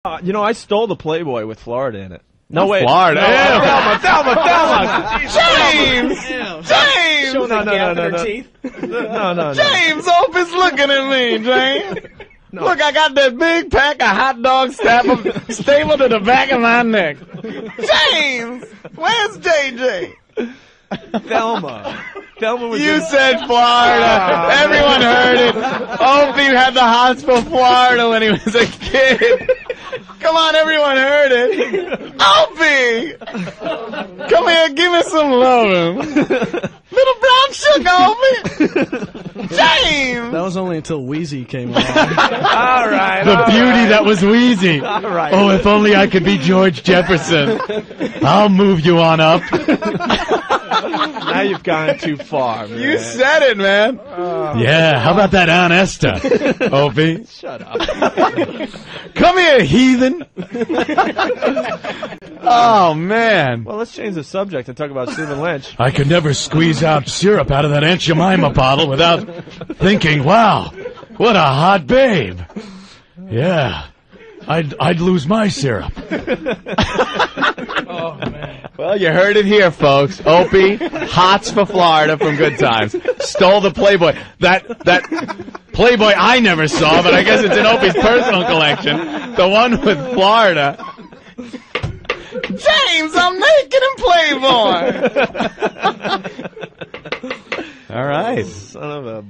You know, I stole the Playboy with Florida in it. No, wait. Florida. No, Thelma. James! James! No. James, Opie's looking at me, James. No. Look, I got that big pack of hot dogs stapled to the back of my neck. James! Where's JJ? Thelma was You said Florida. Everyone heard it. Opie had the hots for Florida when he was a kid. Come on, everyone heard it. Opie! Come here, give me some lovin'. Little brown sugar, Opie. James! That was only until Wheezy came along. All right. The beauty that was Wheezy. All right. Oh, if only I could be George Jefferson. I'll move you on up. Now you've gone too far, man. You said it, man. Yeah, how about that Aunt Esther, Opie? Shut up. Come here, heathen. Oh, man. Well, let's change the subject and talk about Stephen Lynch. I could never squeeze out syrup out of that Aunt Jemima bottle without thinking, wow, what a hot babe. Yeah, I'd lose my syrup. Oh, man. Well, you heard it here, folks. Opie, hots for Florida from Good Times. Stole the Playboy. That Playboy I never saw, but I guess it's in Opie's personal collection. The one with Florida. James, I'm naked in Playboy. All right. Son of a...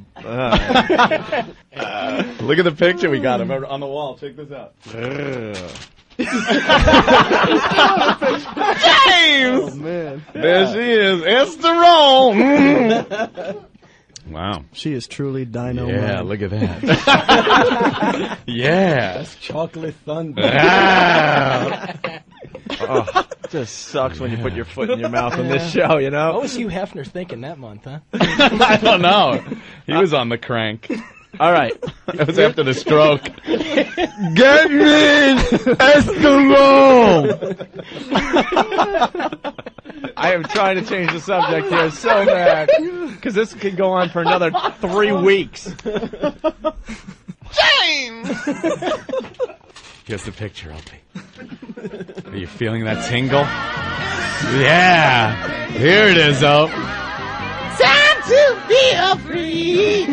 Look at the picture we got him on the wall. Check this out. James! Oh, man. There she is. Esther Roll. Wow. She is truly dynamite. Yeah, look at that. Yeah. That's chocolate thunder. Ah. Oh, it just sucks when you put your foot in your mouth on this show, you know? What was Hugh Hefner thinking that month, huh? I don't know. He was on the crank. All right. That was after the stroke. Get me Eskimo! I am trying to change the subject here so bad. Because this could go on for another 3 weeks. James! Here's the picture, Opie. Are you feeling that tingle? Yeah. Here it is, Opie. Time to be free.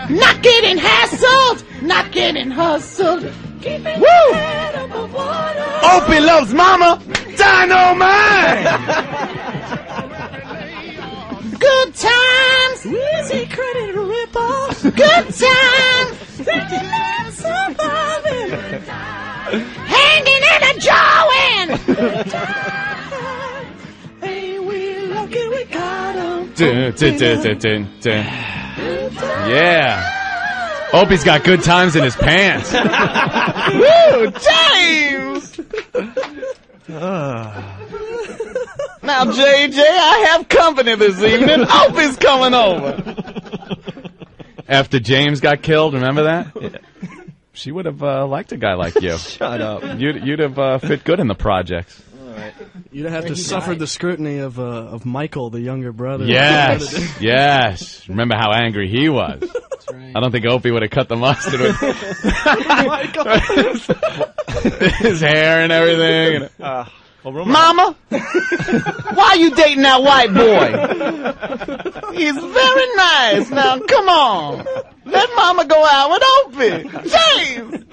Not getting hassled, not getting hustled. Woo! Opie loves mama, dynamite! Good times, easy credit rip-offs. Good times, surviving. Hanging in a jawin'. Hey, we lucky we got 'em. Yeah. Opie's got good times in his pants. Woo, James! Now, JJ, I have company this evening. Opie's coming over. After James got killed, remember that? Yeah. She would have liked a guy like you. Shut up. You'd have fit good in the projects. You'd have to suffer the scrutiny of Michael, the younger brother. Yes, yes. Remember how angry he was. That's right. I don't think Opie would have cut the mustard with his hair and everything. Mama, why are you dating that white boy? He's very nice. Now, come on. Let Mama go out with Opie. James!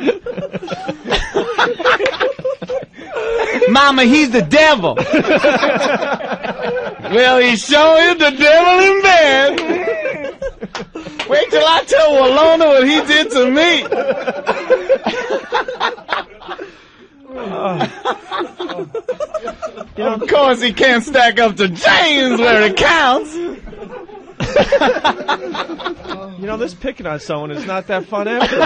Mama, he's the devil. Well, he sure is the devil in bed. Wait till I tell Walona what he did to me. You know, of course he can't stack up to James where it counts. You know, this picking on someone is not that fun after all.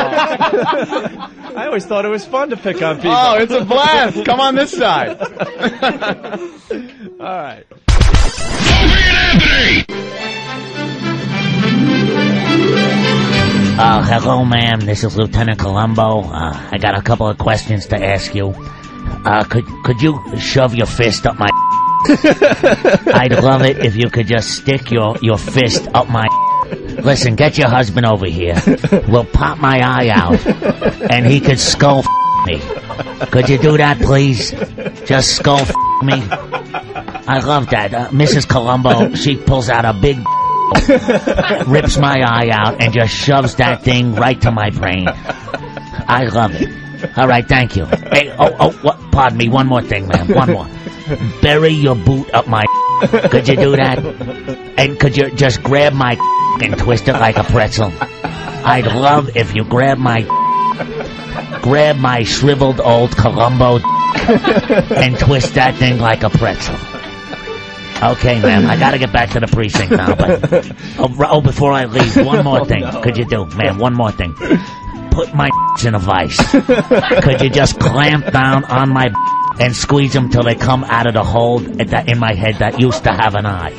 I always thought it was fun to pick on people. Oh, it's a blast. Come on this side. All right. Hello, ma'am. This is Lieutenant Columbo. I got a couple of questions to ask you. Could you shove your fist up my I'd love it if you could just stick your fist up my Listen, get your husband over here. We'll pop my eye out, and he could skull me. Could you do that, please? Just skull me. I love that. Mrs. Columbo, she pulls out a big rips my eye out and just shoves that thing right to my brain. I love it. All right, thank you. Hey, what? Pardon me, one more thing, man. One more. Bury your boot up my. Could you do that? And could you just grab my and twist it like a pretzel? I'd love if you grab my shriveled old Columbo and twist that thing like a pretzel. Okay, ma'am, I gotta get back to the precinct now, but before I leave, one more thing. Could you do, ma'am, one more thing? Put my in a vice. Could you just clamp down on my and squeeze them till they come out of the hole in my head that used to have an eye?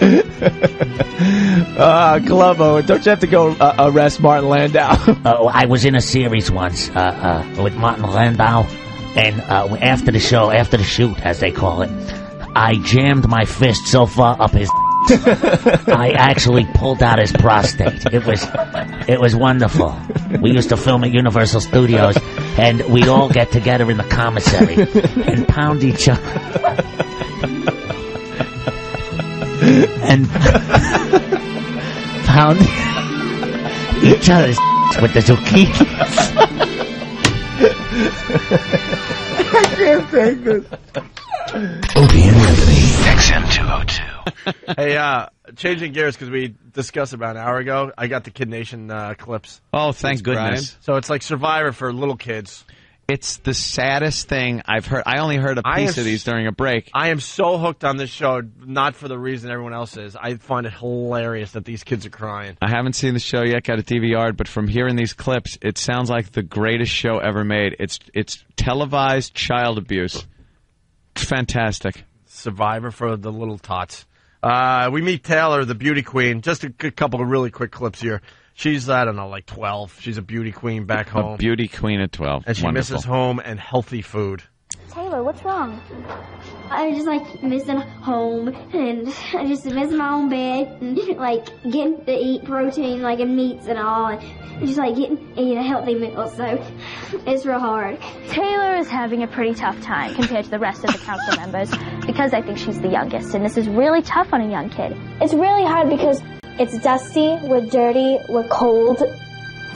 Columbo, don't you have to go arrest Martin Landau? I was in a series once with Martin Landau, and after the shoot, as they call it, I jammed my fist so far up his I actually pulled out his prostate. It was wonderful. We used to film at Universal Studios, and we'd all get together in the commissary and pound each other. And pound each other's with the zucchini. I can't take this. Opie and Anthony, XM202. Hey, changing gears because we discussed about an hour ago. I got the Kid Nation clips. Oh, thank goodness. So it's like Survivor for little kids. It's the saddest thing I've heard. I only heard a piece of these during a break. I am so hooked on this show, not for the reason everyone else is. I find it hilarious that these kids are crying. I haven't seen the show yet, got it DVR'd, but from hearing these clips, it sounds like the greatest show ever made. It's televised child abuse. Fantastic. Survivor for the little tots. We meet Taylor, the beauty queen. Just a couple of really quick clips here. She's, I don't know, like 12. She's a beauty queen back home. A beauty queen at 12. And she misses home and healthy food. Taylor, what's wrong? I just like missing home, and I just miss my own bed, and like getting to eat protein, like in meats and all, and just like eating a healthy meal. So it's real hard. Taylor is having a pretty tough time compared to the rest of the council members because I think she's the youngest, and this is really tough on a young kid. It's really hard because it's dusty, we're dirty, we're cold.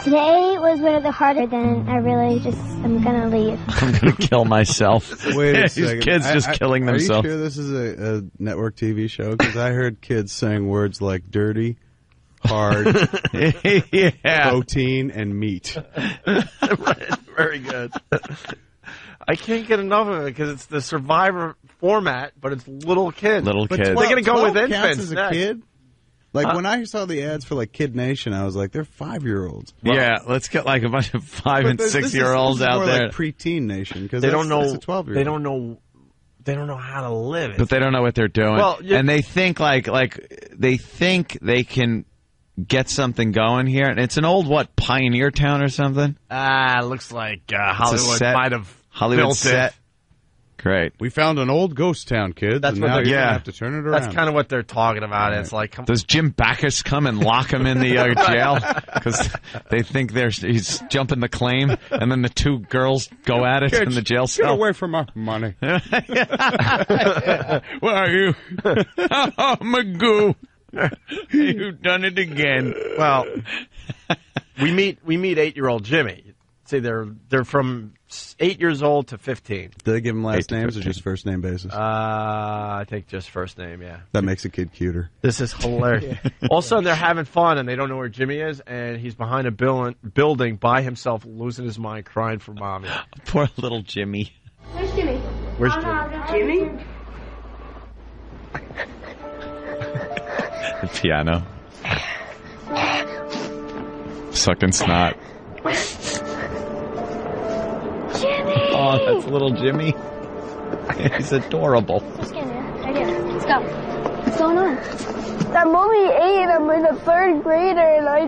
Today was one of the harder, then I really just am gonna leave. I'm gonna kill myself. Wait a These second. kids just killing themselves. Are you sure this is a network TV show? Because I heard kids saying words like dirty, hard, protein, and meat. Very good. I can't get enough of it because it's the Survivor format, but it's little kids. Little kids. They're going to go with infants as a kid? Like, when I saw the ads for, like, Kid Nation, I was like, they're 5-year-olds. Well, yeah, let's get, like, a bunch of 5 and 6-year-olds out there. Like pre-teen Nation, because they don't know. It's a 12-year-old. They don't know how to live. But they don't know what they're doing. Well, and they think, they think they can get something going here. And it's an old, Pioneer Town or something? Looks like Hollywood might have Hollywood built set. it. Great. We found an old ghost town, kids. That's and what now they're you're gonna have to turn it around. That's kind of what they're talking about. Right. It's like, does Jim Backus come and lock him in the jail because they think he's jumping the claim, and then the two girls go at it in the jail cell? Get away from our money. Where are you? Oh, Magoo. You've done it again. Well, we meet 8-year-old Jimmy. Say they're from 8 years old to 15. Do they give them last names or just first name basis? I think just first name, yeah. That makes a kid cuter. This is hilarious. All of a sudden, they're having fun, and they don't know where Jimmy is, and he's behind a building by himself, losing his mind, crying for mommy. Poor little Jimmy. Where's Jimmy? Where's Jimmy? Jimmy? The piano. Sucking snot. Jimmy! Oh, that's little Jimmy. He's adorable. Let's get in here. Right here. Let's go. What's going on? I'm only 8. I'm in the 3rd grader, and I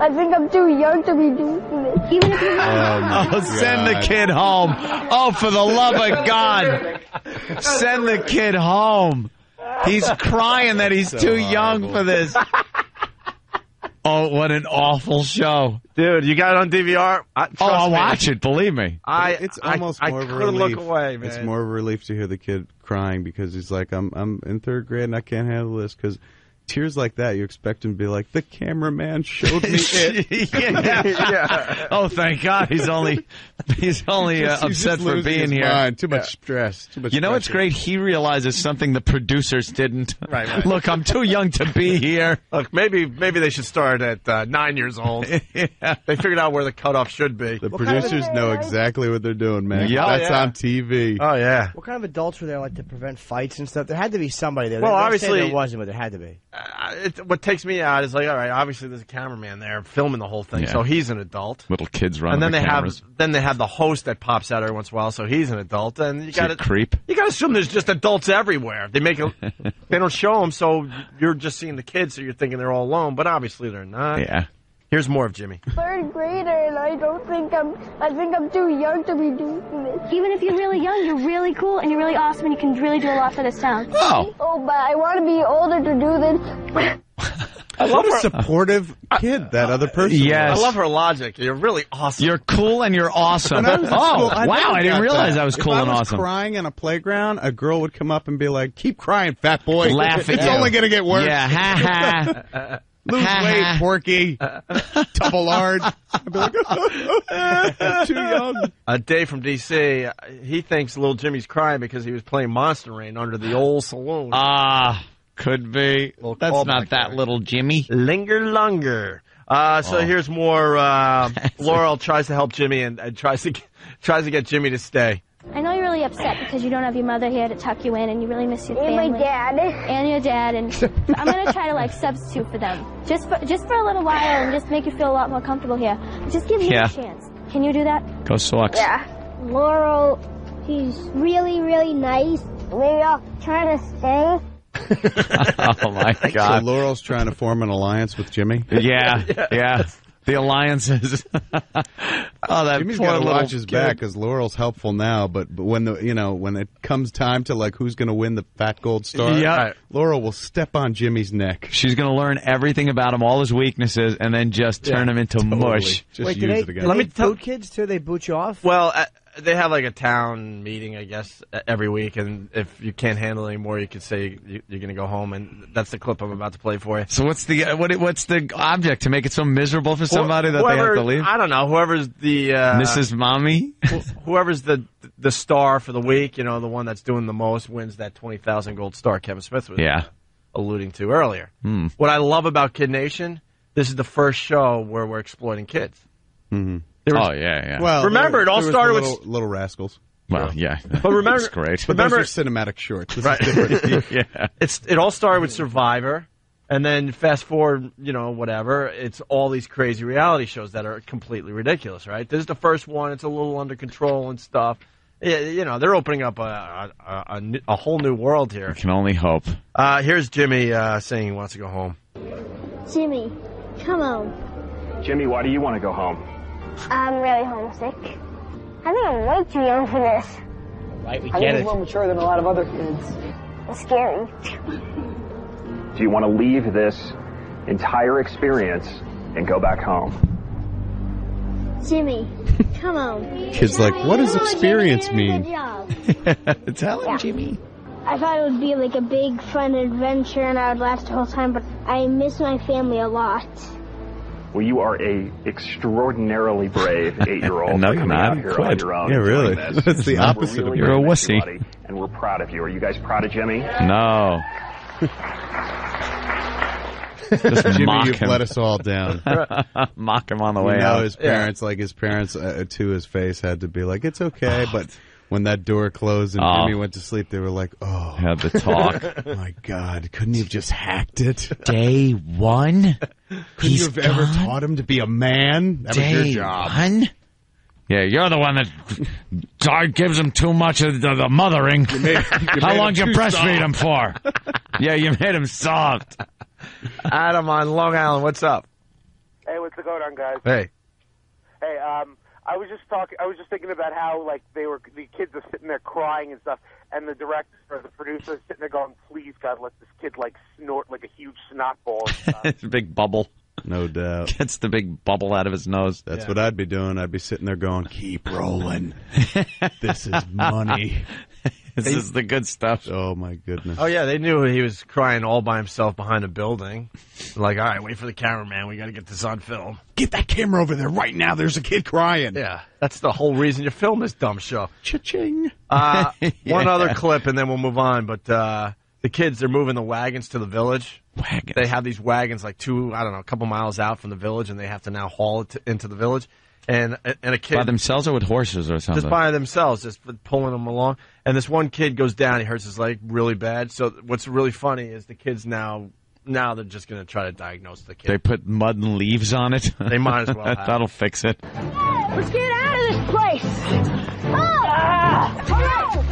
think I'm too young to be doing this. Even if you're send the kid home. Oh, for the love of God. Send the kid home. He's crying that he's too young for this. Oh, what an awful show. Dude, you got it on DVR? I'll watch it, believe me. It's almost more of a couldn't relief. look away, man. It's more of a relief to hear the kid crying because he's like, I'm in third grade and I can't handle this because tears like that, you expect him to be like, the cameraman showed me it. Yeah. Oh, thank God. He's only upset for being here. Mind. Too much stress. Too much You know what's pressure. great? He realizes something the producers didn't. Right. Look, I'm too young to be here. Look, maybe they should start at 9 years old. Yeah. They figured out where the cutoff should be. The producers know exactly what they're doing, man. Yeah. That's on TV. Oh, yeah. What kind of adults were there, like, to prevent fights and stuff? There had to be somebody there. Well, They obviously- say there wasn't, but there had to be. What takes me out is like, all right, obviously there's a cameraman there filming the whole thing, Yeah. so he's an adult. Little kids And running then the they cameras. have the host that pops out every once in a while, so he's an adult. And you Is he a got creep. You got to assume there's just adults everywhere. They don't show them, so you're just seeing the kids, so you're thinking they're all alone, but obviously they're not. Yeah. Here's more of Jimmy. Third grader, and I think I'm too young to be doing this. Even if you're really young, you're really cool and you're really awesome and you can really do a lot for this town. Oh. Oh, but I want to be older to do this. I love What a her. supportive kid that other person Yes. was. I love her logic. You're really awesome. You're cool and you're awesome. When I was in school, I wow, never I didn't got realize that. I was cool if and I was awesome. crying on a playground, a girl would come up and be like, keep crying, fat boy. Laugh at It's you. only going to get worse. Yeah, ha ha. Lose weight, Porky. Double large. I'd be like, I'm too young. Dave from D.C., he thinks little Jimmy's crying because he was playing Monster Rain under the old saloon. Could be. Little That's callback not that there. little Jimmy. Linger longer. So here's more. Laurel tries to help Jimmy and tries to get Jimmy to stay. I know you're really upset because you don't have your mother here to tuck you in and you really miss your family. And my dad. And your dad, and I'm gonna try to like substitute for them, just for a little while, and just make you feel a lot more comfortable here. Just give me Yeah. a chance. Can you do that? Go Sox. Yeah. Laurel, he's really, really nice. Maybe I'll try to stay. Oh my So God. Laurel's trying to form an alliance with Jimmy. Yeah. The alliances. Oh, that Jimmy's poor got to little watch his kid. back because Laurel's helpful now, but when when it comes time to like who's going to win the fat gold star, Yeah. Laurel will step on Jimmy's neck. She's going to learn everything about him, all his weaknesses, and then just turn him into mush. Just Wait, use it again. do they boot kids too? They boot you off? Well, they have like a town meeting, I guess, every week, and if you can't handle it anymore, you can say you're going to go home, and that's the clip I'm about to play for you. So what's the object to make it so miserable for somebody that they have to leave? I don't know. Whoever's the Mrs. Mommy? whoever's the star for the week, the one that's doing the most wins that 20,000 gold star Kevin Smith was alluding to earlier. What I love about Kid Nation, this is the first show where we're exploiting kids. Mm-hmm. Oh, yeah. Well, remember, it all there was started the with Little Rascals. Well, yeah. But remember, That's great. But remember, those are cinematic shorts. This Right. is different. Yeah. it all started with Survivor, and then fast forward, whatever. It's all these crazy reality shows that are completely ridiculous, right? This is the first one. It's a little under control and stuff. Yeah, they're opening up a whole new world here. Can only hope. Here's Jimmy saying he wants to go home. Jimmy, come on. Jimmy, why do you want to go home? I'm really homesick. I think I'm way too young for this. Right, we get it. more mature than a lot of other kids. It's scary. Do you want to leave this entire experience and go back home? Jimmy, come on. Kid's like, what does experience mean? Tell him, Jimmy. I thought it would be like a big fun adventure and I would last the whole time, but I miss my family a lot. Well, you are a extraordinarily brave 8-year-old. No, you're coming not. out here on Quit. your own. Yeah, and doing really. this. That's the We're opposite of really You're a gonna miss you, wussy. buddy, and we're proud of you. Are you guys proud of Jimmy? No. Just Jimmy, mock you've him. let us all down. Mock him on the way You know, out. his parents, to his face, had to be like, it's okay, but when that door closed and Oh. Jimmy went to sleep, they were like, oh, Had the talk. my God, couldn't you have just hacked it? Day one? Couldn't you have ever taught him to be a man? That was your Day job. one? Yeah, you're the one that gives him too much of the mothering. How long did you breastfeed him for? Yeah, you made him soft. Adam on Long Island, what's up? Hey, what's going on, guys? Hey. Hey, I was just thinking about how the kids are sitting there crying and stuff, and the director or the producer is sitting there going, "Please, God, let this kid snort like a huge snot ball." And stuff. It's a big bubble. No doubt. Gets the big bubble out of his nose. That's what I'd be doing. I'd be sitting there going, keep rolling. This is money. This is the good stuff. Oh, my goodness. Oh, yeah, they knew he was crying all by himself behind a building. Like, all right, wait for the cameraman. We got to get this on film. Get that camera over there right now. There's a kid crying. Yeah, that's the whole reason you film this dumb show. Cha-ching. One other clip, and then we'll move on. But the kids, they're moving the wagons to the village. Wagons. They have these wagons like a couple miles out from the village, and they have to now haul it into the village. And a kid... By themselves or with horses or something? Just by themselves, just pulling them along. And this one kid goes down. He hurts his leg really bad. So what's really funny is the kids now they're just going to try to diagnose the kid. They put mud and leaves on it? They might as well have. That'll fix it. Let's get out of this place!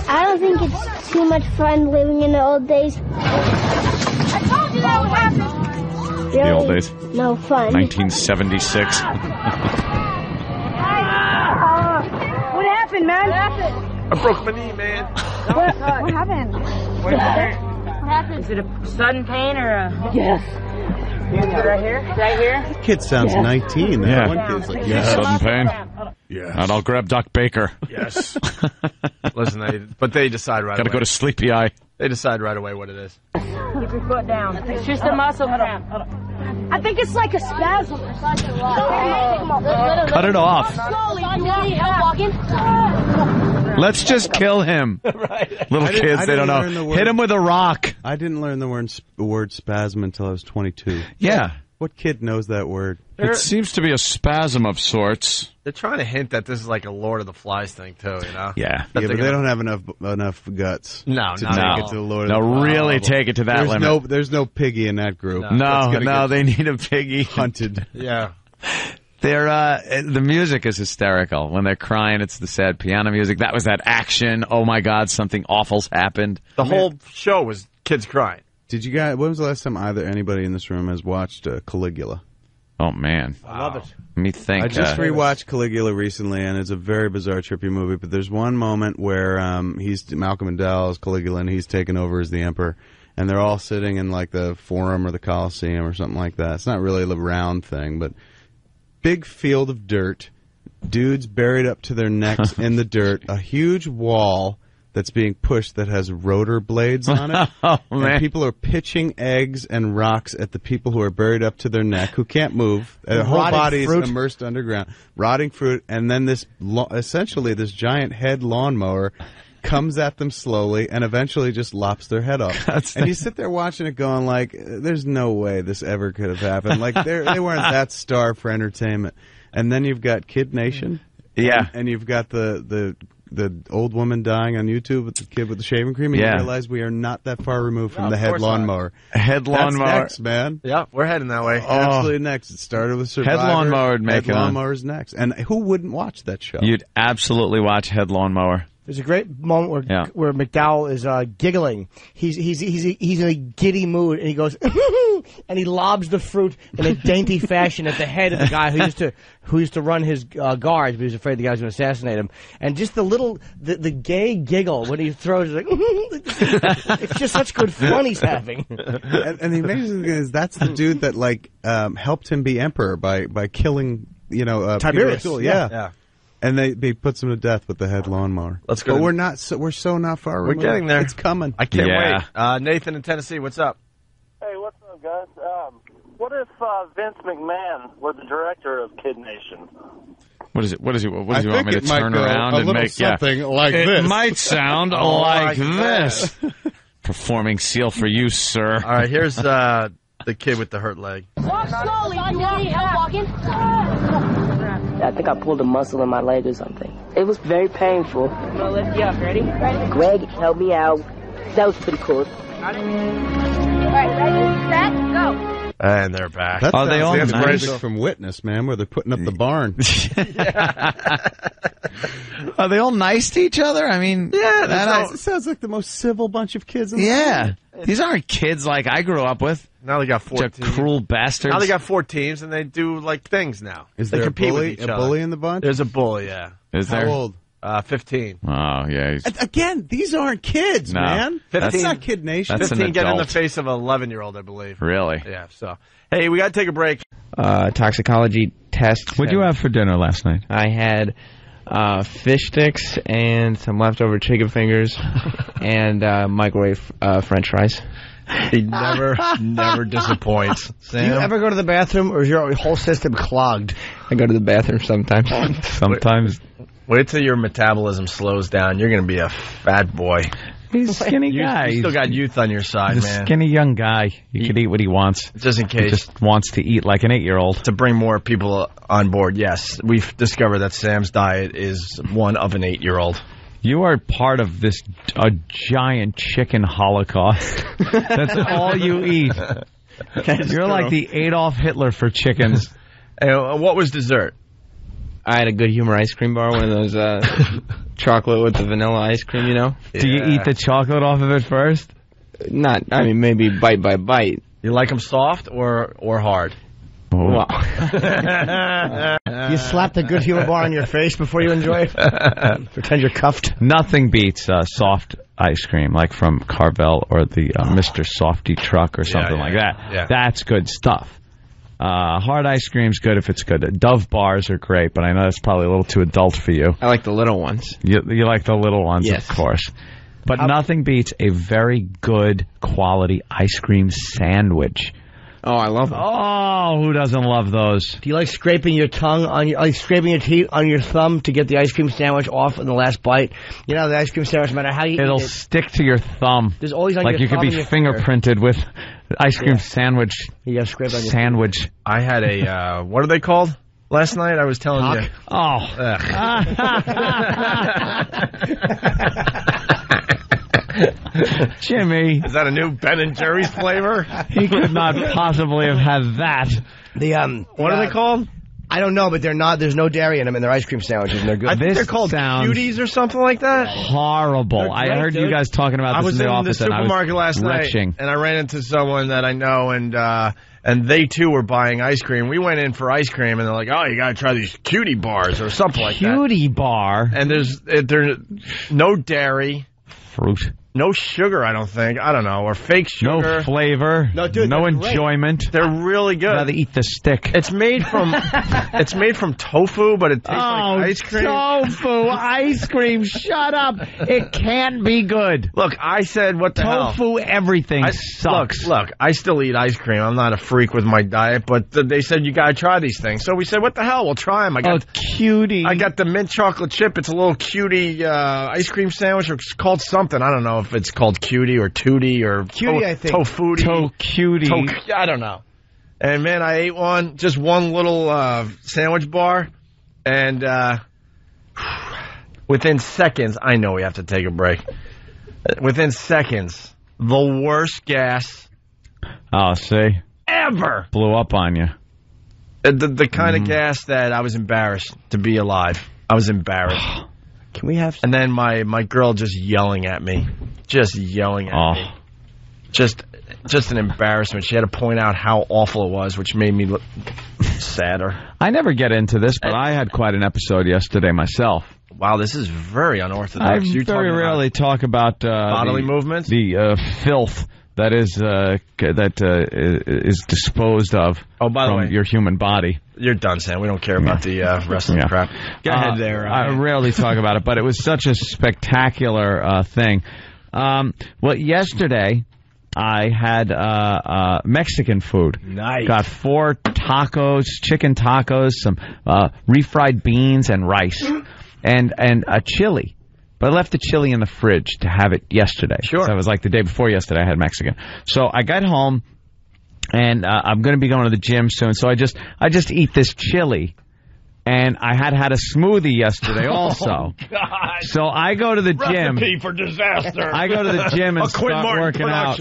I don't think it's too much fun living in the old days. I told you that would happen! Really? The old days. No fun. 1976. What happened, man? What happened? I broke my knee, man. What happened? What happened? Is it a sudden pain or a... Yes. Right here? Right here? That kid sounds 19. That Yeah. one kid's like, Sudden pain? Yes. And I'll grab Doc Baker. Yes. Listen, they decide right away. Gotta go to Sleepy Eye. They decide right away what it is. Keep your foot down. It's just a muscle cramp. I think it's like a spasm or something. Cut it off. Slowly. Do you need help walking? Let's just kill him. Right. Little kids, they don't know. Hit him with a rock. I didn't learn the word spasm until I was 22. Yeah. What kid knows that word? It seems to be a spasm of sorts. They're trying to hint that this is like a Lord of the Flies thing, too, you know? Yeah. Yeah, but they don't have enough guts. No, to not take at it all. to the Lord of the No, Flies really level. take it to that limit. There's no piggy in that group. No, they need a piggy. Hunted. Yeah. The music is hysterical. When they're crying, it's the sad piano music. That was that action. Oh my God, something awful's happened. The whole show was kids crying. Did you guys? When was the last time anybody in this room has watched Caligula? Oh man, I love it. Let me think. I just rewatched Caligula recently, and it's a very bizarre, trippy movie. But there's one moment where he's Malcolm McDowell as Caligula, and he's taken over as the emperor, and they're all sitting in like the Forum or the Colosseum or something like that. It's not really a round thing, but big field of dirt, dudes buried up to their necks in the dirt, a huge wall that's being pushed that has rotor blades on it. Oh, man. And people are pitching eggs and rocks at the people who are buried up to their neck, who can't move. Their whole Rotting body is fruit. immersed underground. Rotting fruit. And then essentially this giant head lawnmower comes at them slowly and eventually just lops their head off. And you sit there watching it going like, there's no way this ever could have happened. Like they weren't that starved for entertainment. And then you've got Kid Nation. Yeah. And you've got the old woman dying on YouTube with the kid with the shaving cream, and you realize we are not that far removed from the head lawnmower. Head lawnmower. That's next, man. Yeah, we're heading that way. Absolutely next. It started with Survivor. Head lawnmower would make Head lawnmower's next. And who wouldn't watch that show? You'd absolutely watch Head Lawnmower. There's a great moment where McDowell is giggling. He's in a giddy mood, and he goes, and he lobs the fruit in a dainty fashion at the head of the guy who used to run his guards, but he was afraid the guy was going to assassinate him. And just the gay giggle when he throws it, like, it's just such good fun he's having. And the amazing thing is that's the dude that helped him be emperor by killing Tiberius. Peter O'Toole. Yeah. And they puts him to death with the head lawnmower. Let's go. But we're so not far removed. We're getting there. It's coming. I can't wait. Nathan in Tennessee, what's up? Hey, what's up, guys? What if Vince McMahon were the director of Kid Nation? What is it? What does he want me to turn around and make something like it this? It might sound like this. Performing seal for you, sir. All right, here's the kid with the hurt leg. Walk slowly. Do you need help walking? I think I pulled a muscle in my leg or something. It was very painful. I'm gonna lift you up. Ready? Greg helped me out. That was pretty cool. All right, ready, set, go. And they're back. That Are they all sounds like nice? music from Witness, man, where they're putting up the barn. Are they all nice to each other? I mean, It sounds like the most civil bunch of kids in the world. These aren't kids like I grew up with. Now they got 4 Such teams. cruel bastards. Now they got 4 teams, and they do, like, things now. Is they there compete a with each other. bully in the bunch? There's a bully, yeah. Is How there? old? 15. Oh, yeah. Again, these aren't kids, No. man. 15. That's not Kid Nation. That's 15 an get in the adult. face of an 11-year-old, I believe. Really? Yeah, so. Hey, we got to take a break. Toxicology test. What'd you have for dinner last night? I had fish sticks and some leftover chicken fingers and microwave French fries. He never disappoints. Do you ever go to the bathroom, or is your whole system clogged? I go to the bathroom sometimes. Sometimes. Wait till your metabolism slows down. You're going to be a fat boy. He's a skinny guy. You still got youth on your side, He's man. a skinny young guy. He could eat what he wants. Just in case. He just wants to eat like an 8-year-old. To bring more people on board, yes. We've discovered that Sam's diet is one of an 8-year-old. You are part of this giant chicken holocaust. That's all you eat. You're like the Adolf Hitler for chickens. And what was dessert? I had a Good Humor ice cream bar, one of those chocolate with the vanilla ice cream, you know? Do you eat the chocolate off of it first? Maybe bite by bite. You like them soft or hard? Wow. You slap the Good Humor bar on your face before you enjoy it? Pretend you're cuffed? Nothing beats soft ice cream, like from Carvel or the Mr. Softy truck or something like that. Yeah. That's good stuff. Hard ice cream's good if it's good. Dove bars are great, but I know that's probably a little too adult for you. I like the little ones. You like the little ones, yes. Of course. But nothing beats a very good quality ice cream sandwich. Oh, I love them. Oh, who doesn't love those? Do you like scraping your tongue on scraping your teeth on your thumb to get the ice cream sandwich off in the last bite? You know, the ice cream sandwich, no matter how you It'll eat it, stick to your thumb. There's always on like your you could thumb be and your finger. fingerprinted with ice cream sandwich. You got to scrape on your sandwich. I had a what are they called? Last night I was telling you. Oh. Jimmy. Is that a new Ben & Jerry's flavor? He could not possibly have had that. What are they called? I don't know, but they're not. There's no dairy in them, and they're ice cream sandwiches, and they're good. I think they're called Cuties or something like that. Horrible. I heard you guys talking about this in the office. I was in the supermarket last night, and I ran into someone that I know, and they too were buying ice cream. We went in for ice cream, and they're like, "Oh, you got to try these cutie bars or something like that." Cutie bar, and there's no dairy, fruit. No sugar, I don't think. I don't know. Or fake sugar. No flavor. No, dude, no enjoyment. Great. They're really good. I'd rather eat the stick. It's made from tofu, but it tastes like ice cream. Tofu ice cream. Shut up. It can't be good. Look, I said, what the hell? Tofu everything sucks. Look, I still eat ice cream. I'm not a freak with my diet, but they said you got to try these things. So we said, what the hell? We'll try them. I got cutie. I got the mint chocolate chip. It's a little cutie ice cream sandwich. It's called something. I don't know if it's called cutie or tootie or cutie, I think. Tofuti. Cutie. I don't know. And man, I ate just one little sandwich bar, and within seconds, I know we have to take a break. Within seconds, the worst gas. Oh, see? Ever. Blew up on you. The kind of gas that I was embarrassed to be alive. I was embarrassed. Can we have... And then my girl just yelling at me. Just yelling at me. Just an embarrassment. She had to point out how awful it was, which made me look sadder. I never get into this, but I had quite an episode yesterday myself. Wow, this is very unorthodox. I very rarely talk about bodily movements, the filth that is disposed of by the from way, your human body. You're done, Sam. We don't care about the rest of the crap. Go ahead there. I rarely talk about it, but it was such a spectacular thing. Well, yesterday I had Mexican food. Nice. Got 4 tacos, chicken tacos, some refried beans and rice, and a chili. But I left the chili in the fridge to have it yesterday. Sure. So it was like the day before yesterday I had Mexican. So I got home, and I'm going to be going to the gym soon. So I just eat this chili. And I had a smoothie yesterday also. Oh, God. So I go to the gym. Recipe for disaster. I go to the gym and start working out.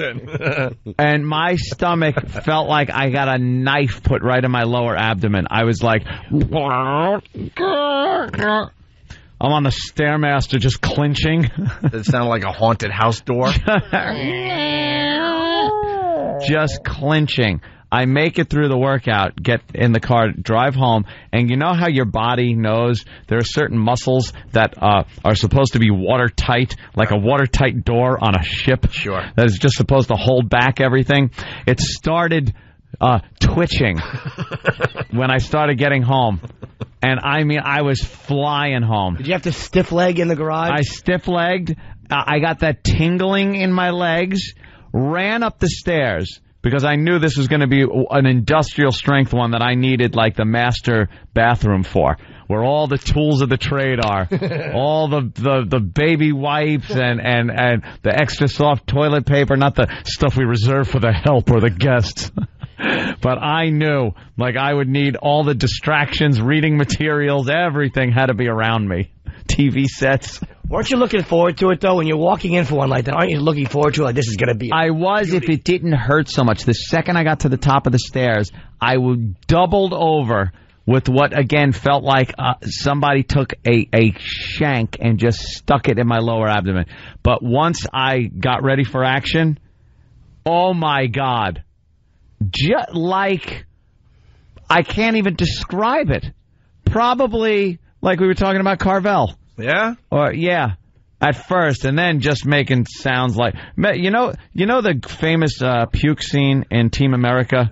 And my stomach felt like I got a knife put right in my lower abdomen. I was like... I'm on the Stairmaster just clinching. It sounded like a haunted house door. Just clinching. I make it through the workout, get in the car, drive home, and you know how your body knows there are certain muscles that are supposed to be watertight, like a watertight door on a ship? Sure. That is just supposed to hold back everything. It started twitching when I started getting home. And I was flying home. Did you have to stiff leg in the garage? I stiff-legged. I got that tingling in my legs, ran up the stairs, because I knew this was going to be an industrial strength one that I needed, like the master bathroom for, where all the tools of the trade are, all the baby wipes and the extra soft toilet paper, not the stuff we reserve for the help or the guests. But I knew, like, I would need all the distractions, reading materials, everything had to be around me. TV sets. Weren't you looking forward to it, though? When you're walking in for one like that, aren't you looking forward to it? Like, this is going to be... I was, if it didn't hurt so much. The second I got to the top of the stairs, I doubled over with what, again, felt like somebody took a shank and just stuck it in my lower abdomen. But once I got ready for action, oh, my God. Just like, I can't even describe it. Probably like we were talking about Carvel. Yeah? Or yeah, at first, and then just making sounds like, you know the famous puke scene in Team America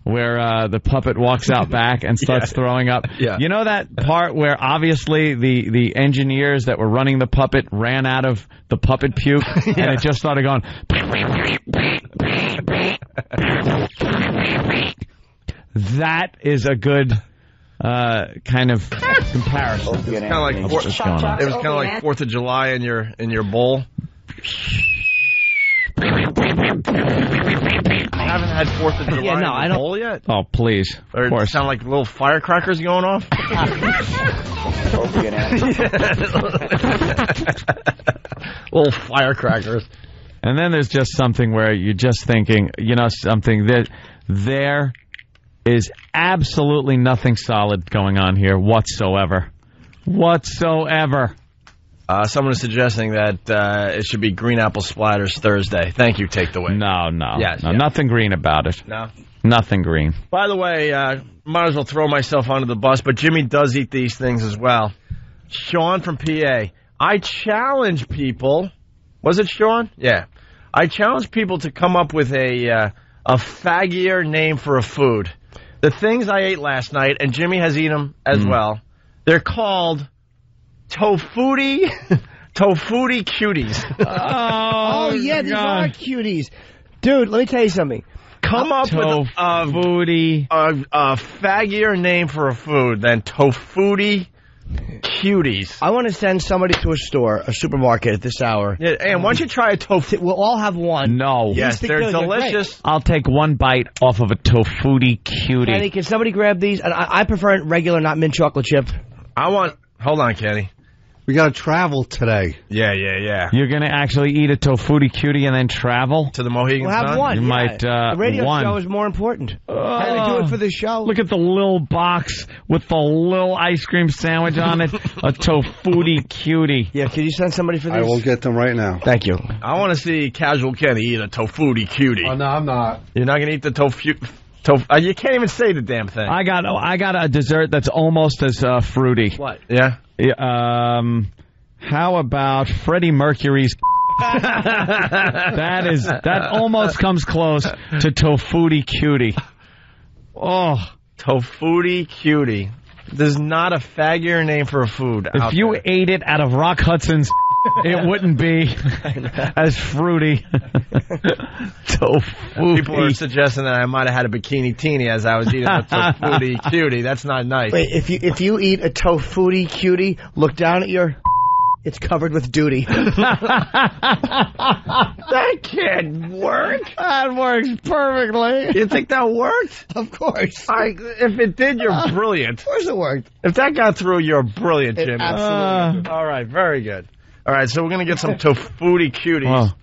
where the puppet walks out back and starts throwing up. Yeah. You know that part where obviously the engineers that were running the puppet ran out of the puppet puke and it just started going. That is a good kind of comparison. It was kind of like it was kind of like 4th of July in your bowl. I haven't had 4th of July in the bowl yet. Oh, please. Or of course. Sound like little firecrackers going off. Little firecrackers. And then there's just something where you're just thinking, something that there is absolutely nothing solid going on here whatsoever. Someone is suggesting that it should be green apple splatters Thursday. Thank you. Take the win. No. Yes, no, nothing green about it. No. Nothing green. By the way, might as well throw myself under the bus, but Jimmy does eat these things as well. Sean from PA. I challenge people. Was it Sean? Yeah. I challenge people to come up with a faggier name for a food. The things I ate last night, and Jimmy has eaten them as well, they're called Tofuti Cuties. Oh, yeah, these are cuties. Dude, let me tell you something. Come up with a faggier name for a food than Tofuti Cuties. I want to send somebody to a store, a supermarket at this hour. Yeah, and why don't you try a tofu? We'll all have one. No. Yes, they're delicious. I'll take one bite off of a Tofuti Cutie. Kenny, can somebody grab these? And I prefer it regular, not mint chocolate chip. Hold on, Kenny. We got to travel today. Yeah. You're going to actually eat a Tofuti Cutie and then travel? To the Mohegan Sun? We'll have one. You might, the radio show is more important. How do we do it for the show? Look at the little box with the little ice cream sandwich on it. A Tofuti Cutie. Yeah, can you send somebody for this? I will get them right now. Thank you. I want to see Casual Kenny eat a Tofuti Cutie. Oh, no, I'm not. You're not going to eat the you can't even say the damn thing. I got a dessert that's almost as fruity. What? Yeah. How about Freddie Mercury's? That almost comes close to Tofuti Cutie. Oh, Tofuti Cutie. There's not a faggier name for a food. If you ate it out of Rock Hudson's, it wouldn't be as fruity. Tofuti. People are suggesting that I might have had a bikini teeny as I was eating a Tofuti Cutie. That's not nice. Wait, if you eat a Tofuti Cutie, look down at your... It's covered with duty. That can't work. That works perfectly. You think that worked? Of course. If it did, you're brilliant. Of course it worked. If that got through, you're brilliant, Jimmy. Absolutely. All right, very good. All right, so we're going to get some Tofuti Cuties.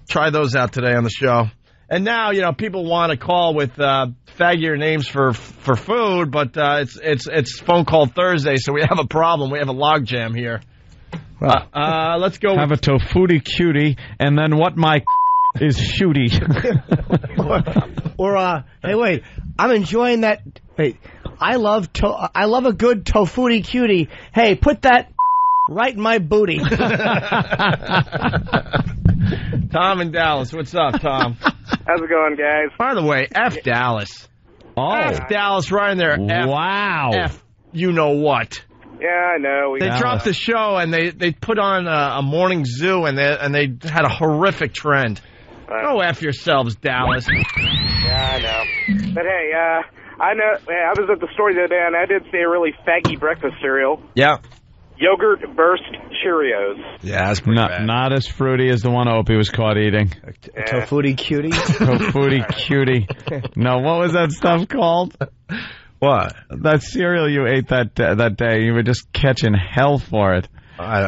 Try those out today on the show. And now, people want to call with faggier names for food, but it's phone call Thursday, so we have a problem. We have a logjam here. Let's go. Have a Tofuti Cutie, and then what my is shooty. or hey, wait, I'm enjoying that. Wait, I love a good Tofuti Cutie. Hey, put that right in my booty. Tom in Dallas. What's up, Tom? How's it going, guys? By the way, F Dallas. Oh. F Dallas right in there. F, wow. F you know what. Yeah, I know. They dropped the show, and they put on a morning zoo, and they had a horrific trend. Go F yourselves, Dallas. Yeah, I know. But hey, I know. I was at the store the other day, and I did see a really faggy breakfast cereal. Yeah. Yogurt burst Cheerios. Yeah, that's pretty bad. Not as fruity as the one Opie was caught eating. Tofuti Cutie? Tofuti Cutie. No, what was that stuff called? What? That cereal you ate that day. You were just catching hell for it. I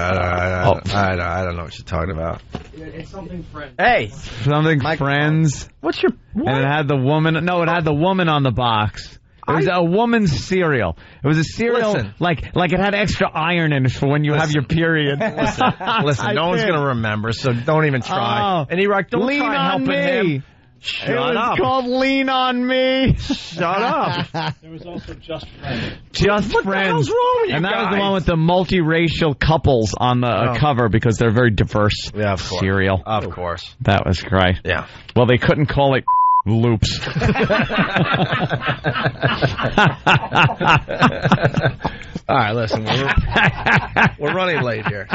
don't know what you're talking about. It's something friends. Hey, something friends. What's your? What? And it had the woman. No, it had the woman on the box. It was a woman's cereal. It was a cereal like it had extra iron in it for when you have your period. Listen, no one's going to remember, so don't even try. Oh, and Iraq, don't lean try on helping me. him. Shut it was up. called Lean on Me. Shut up. There was also Just Friends. Just what Friends. The hell's wrong with you and that guys? was the one with the multiracial couples on the cover because they're very diverse cereal. Of course. That was great. Yeah. Well, they couldn't call it loops. All right, listen, we're running late here.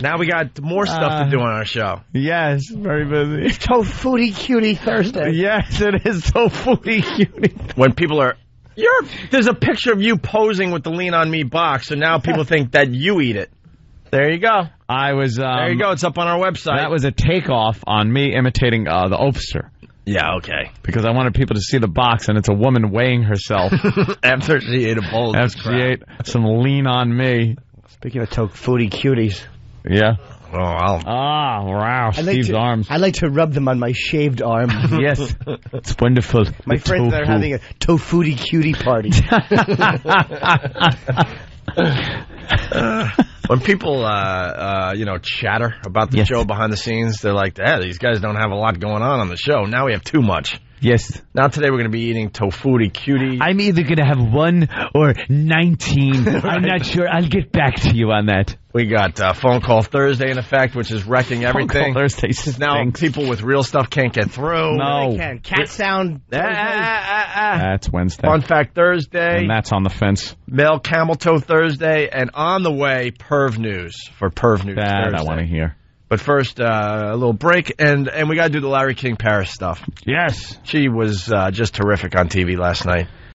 Now we got more stuff to do on our show. Yes, very busy. Tofuti Cutie Thursday. Yes, it is Tofuti Cutie. When people are... There's a picture of you posing with the Lean On Me box, so now people think that you eat it. There you go. I was... there you go. It's up on our website. That was a takeoff on me imitating the Opster. Yeah, okay. Because I wanted people to see the box, and it's a woman weighing herself. After she ate a bowl of After she ate some Lean On Me. Speaking of Tofuti Cuties. Yeah. Oh, wow. Ah, wow. Steve's arms. I like to rub them on my shaved arm. Yes. It's wonderful. My friends are having a Tofuti Cutie party. When people, chatter about the show behind the scenes, they're like, these guys don't have a lot going on the show. Now we have too much. Yes. Now today we're going to be eating Tofuti Cuties. I'm either going to have 1 or 19. Right. I'm not sure. I'll get back to you on that. We got Phone Call Thursday in effect, which is wrecking everything. Phone Call Thursday stinks. Now people with real stuff can't get through. No. They can. Cat sound. That's Wednesday. Fun Fact Thursday. And that's on the fence. Male Camel Toe Thursday. And on the way, Perv News for Perv News Thursday. I want to hear. But first, a little break, and we got to do the Larry King Paris stuff. Yes. She was just terrific on TV last night.